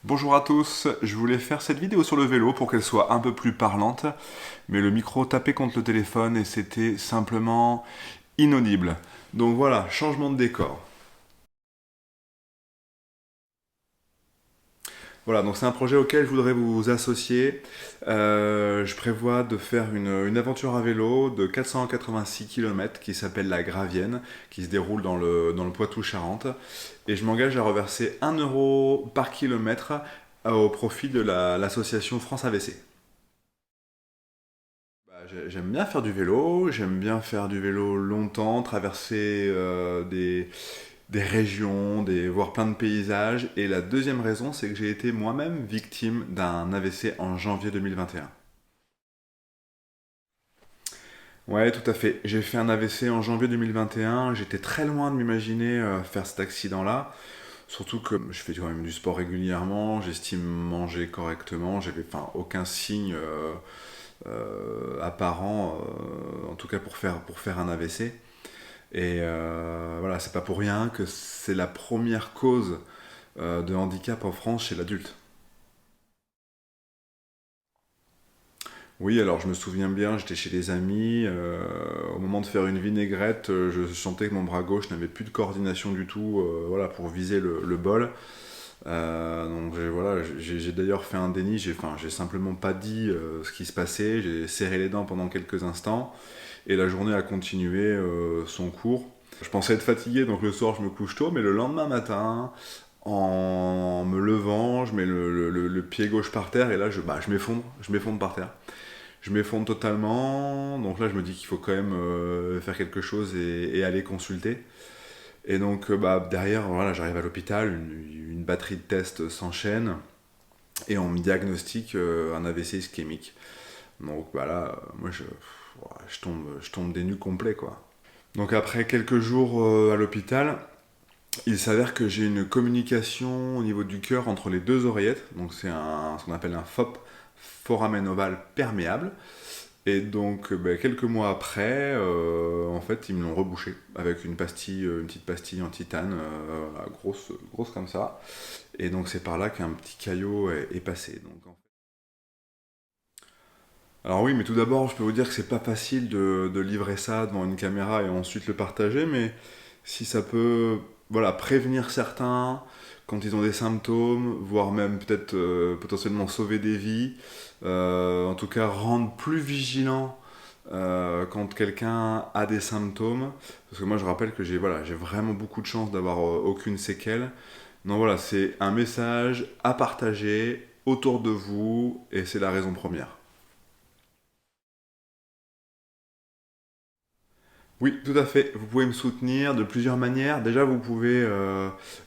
Bonjour à tous, je voulais faire cette vidéo sur le vélo pour qu'elle soit un peu plus parlante, mais le micro tapait contre le téléphone et c'était simplement inaudible. Donc voilà, changement de décor. Voilà, donc c'est un projet auquel je voudrais vous associer. Je prévois de faire une aventure à vélo de 486 km qui s'appelle la Gravienne, qui se déroule dans le Poitou-Charentes. Et je m'engage à reverser 1 € par kilomètre au profit de l'association France AVC. J'aime bien faire du vélo, j'aime bien faire du vélo longtemps, traverser des régions, voir plein de paysages. Et la deuxième raison, c'est que j'ai été moi-même victime d'un AVC en janvier 2021. Ouais, tout à fait. J'ai fait un AVC en janvier 2021. J'étais très loin de m'imaginer faire cet accident-là. Surtout que je fais quand même du sport régulièrement, j'estime manger correctement, j'avais aucun signe apparent, en tout cas pour faire un AVC. Et voilà, c'est pas pour rien que c'est la première cause de handicap en France chez l'adulte. Oui, alors je me souviens bien, j'étais chez des amis, au moment de faire une vinaigrette, je sentais que mon bras gauche n'avait plus de coordination du tout, voilà, pour viser le bol. Donc voilà, j'ai d'ailleurs fait un déni, j'ai simplement pas dit ce qui se passait, j'ai serré les dents pendant quelques instants, et la journée a continué son cours. Je pensais être fatigué, donc le soir je me couche tôt, mais le lendemain matin, en me levant, je mets le pied gauche par terre, et là je m'effondre par terre. Je m'effondre totalement, donc là je me dis qu'il faut quand même faire quelque chose et aller consulter. Et donc derrière, voilà, j'arrive à l'hôpital, une batterie de tests s'enchaîne, et on me diagnostique un AVC ischémique. Donc là, moi je tombe des nues complets quoi. Donc après quelques jours à l'hôpital, il s'avère que j'ai une communication au niveau du cœur entre les deux oreillettes. Donc c'est ce qu'on appelle un FOP, foramen ovale perméable. Et donc quelques mois après, en fait, ils me l'ont rebouché avec une pastille, une petite pastille en titane, grosse, grosse comme ça. Et donc c'est par là qu'un petit caillot est passé. Alors oui, mais tout d'abord, je peux vous dire que c'est pas facile de livrer ça devant une caméra et ensuite le partager, mais si ça peut, voilà, prévenir certains quand ils ont des symptômes, voire même peut-être potentiellement sauver des vies, en tout cas rendre plus vigilant quand quelqu'un a des symptômes, parce que moi je rappelle que j'ai vraiment beaucoup de chance d'avoir aucune séquelle. Donc voilà, c'est un message à partager autour de vous et c'est la raison première. Oui, tout à fait. Vous pouvez me soutenir de plusieurs manières. Déjà, vous pouvez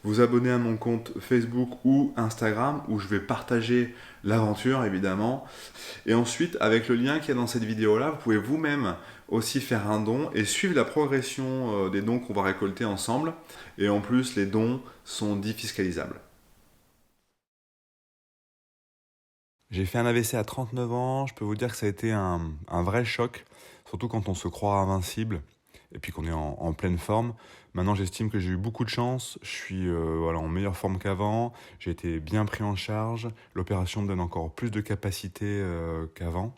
vous abonner à mon compte Facebook ou Instagram où je vais partager l'aventure, évidemment. Et ensuite, avec le lien qu'il y a dans cette vidéo-là, vous pouvez vous-même aussi faire un don et suivre la progression des dons qu'on va récolter ensemble. Et en plus, les dons sont défiscalisables. J'ai fait un AVC à 39 ans, je peux vous dire que ça a été un vrai choc, surtout quand on se croit invincible et puis qu'on est en pleine forme. Maintenant, j'estime que j'ai eu beaucoup de chance, je suis voilà, en meilleure forme qu'avant, j'ai été bien pris en charge, l'opération me donne encore plus de capacité qu'avant.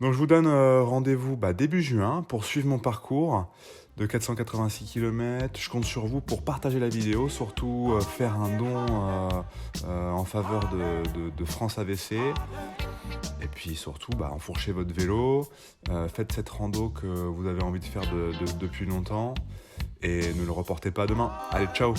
Donc je vous donne rendez-vous début juin pour suivre mon parcours de 486 km. Je compte sur vous pour partager la vidéo, surtout faire un don en faveur de France AVC. Et puis surtout, enfourchez votre vélo, faites cette rando que vous avez envie de faire depuis longtemps et ne le reportez pas demain. Allez, ciao!